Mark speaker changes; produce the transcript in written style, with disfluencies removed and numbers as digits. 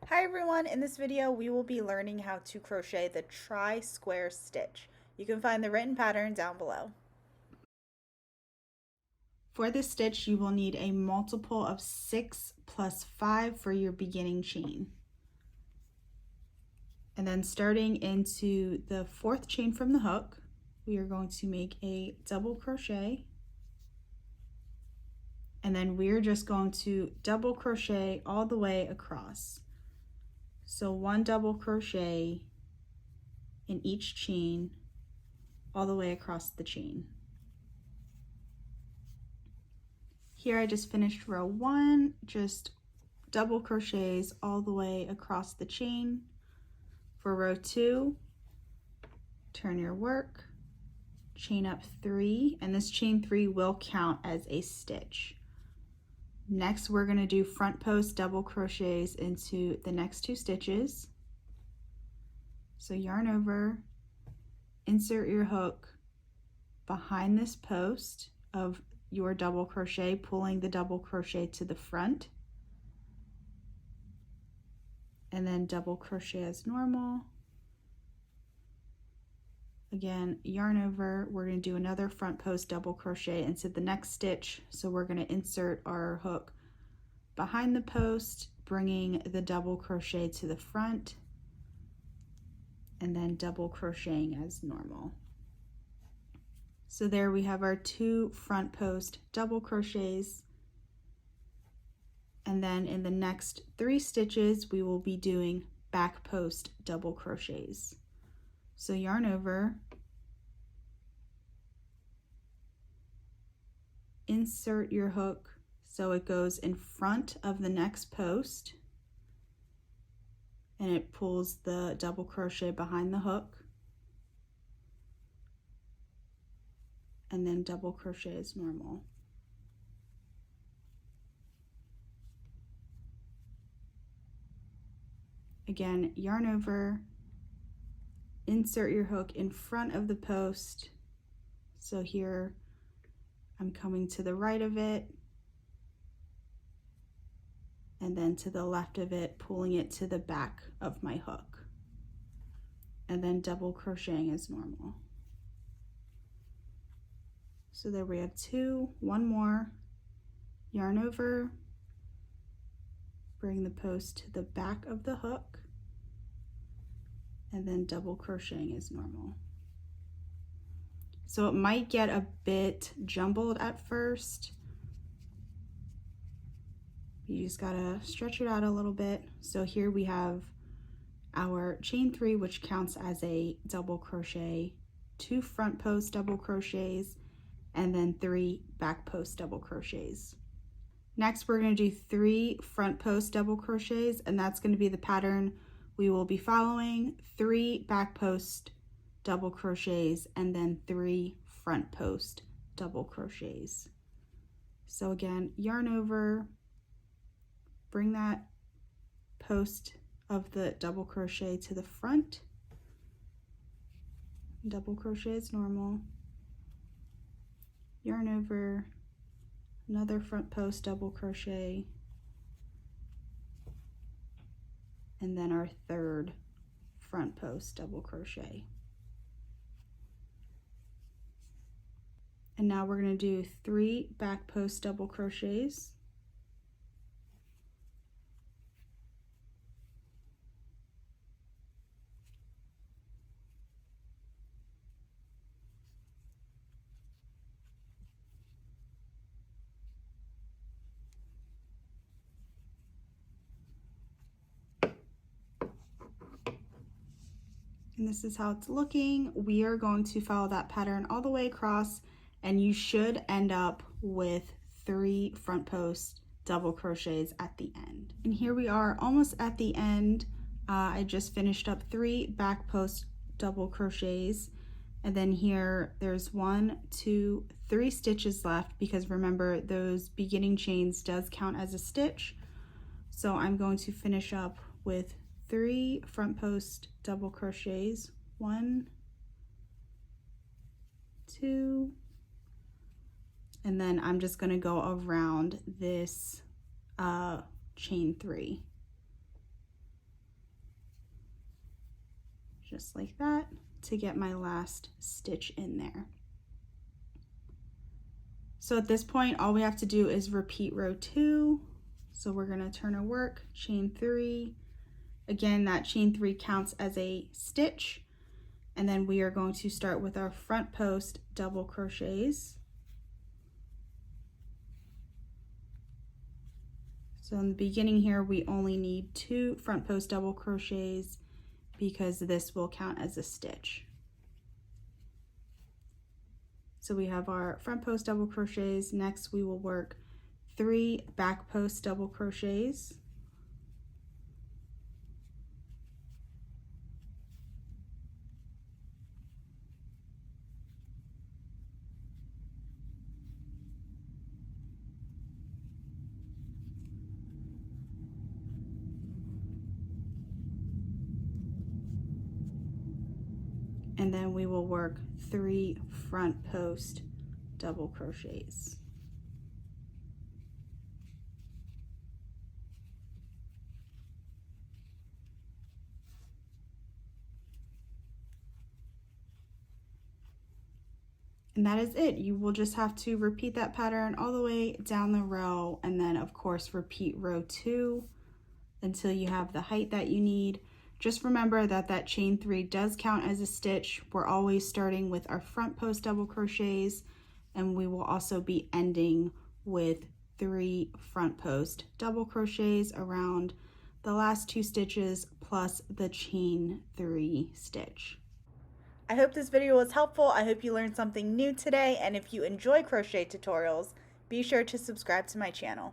Speaker 1: Hi everyone, in this video we will be learning how to crochet the tri-square stitch. You can find the written pattern down below. For this stitch you will need a multiple of 6 plus 5 for your beginning chain. And then starting into the 4th chain from the hook, we are going to make a double crochet. And then we're just going to double crochet all the way across. So 1 double crochet in each chain all the way across the chain. Here I just finished row 1, just double crochets all the way across the chain. For row 2, turn your work, chain up 3, and this chain 3 will count as a stitch. Next we're going to do front post double crochets into the next 2 stitches. So yarn over, insert your hook behind this post of your double crochet, pulling the double crochet to the front, and then double crochet as normal. Again, yarn over, we're going to do another front post double crochet into the next stitch. So we're going to insert our hook behind the post, bringing the double crochet to the front, and then double crocheting as normal. So there we have our 2 front post double crochets. And then in the next 3 stitches, we will be doing back post double crochets. So yarn over, insert your hook so it goes in front of the next post, and it pulls the double crochet behind the hook, and then double crochet as normal. Again, yarn over, insert your hook in front of the post. So here I'm coming to the right of it, and then to the left of it, pulling it to the back of my hook, and then double crocheting as normal. So there we have 2, 1 more, yarn over, bring the post to the back of the hook, and then double crocheting as normal. So it might get a bit jumbled at first. You just gotta stretch it out a little bit. So here we have our chain 3, which counts as a double crochet, 2 front post double crochets, and then 3 back post double crochets. Next we're going to do 3 front post double crochets, and that's going to be the pattern we will be following. 3 back post double crochets, and then 3 front post double crochets. So again, yarn over, bring that post of the double crochet to the front, double crochet as normal, yarn over, another front post double crochet, and then our 3rd front post double crochet. And now we're going to do 3 back post double crochets, and this is how it's looking. We are going to follow that pattern all the way across, and you should end up with 3 front post double crochets at the end. And here we are almost at the end. I just finished up 3 back post double crochets, and then here there's 1, 2, 3 stitches left, because remember those beginning chains does count as a stitch. So I'm going to finish up with 3 front post double crochets, 1, 2, and then I'm just going to go around this chain 3. just like that, to get my last stitch in there. So at this point, all we have to do is repeat row 2. So we're going to turn our work, chain 3. Again, that chain 3 counts as a stitch. And then we are going to start with our front post double crochets. So in the beginning here, we only need 2 front post double crochets because this will count as a stitch. So we have our front post double crochets. Next we will work 3 back post double crochets. And then we will work 3 front post double crochets. And that is it. You will just have to repeat that pattern all the way down the row, and then of course repeat row 2 until you have the height that you need. Just remember that that chain 3 does count as a stitch. We're always starting with our front post double crochets, and we will also be ending with 3 front post double crochets around the last 2 stitches plus the chain 3 stitch. I hope this video was helpful. I hope you learned something new today, and if you enjoy crochet tutorials, be sure to subscribe to my channel.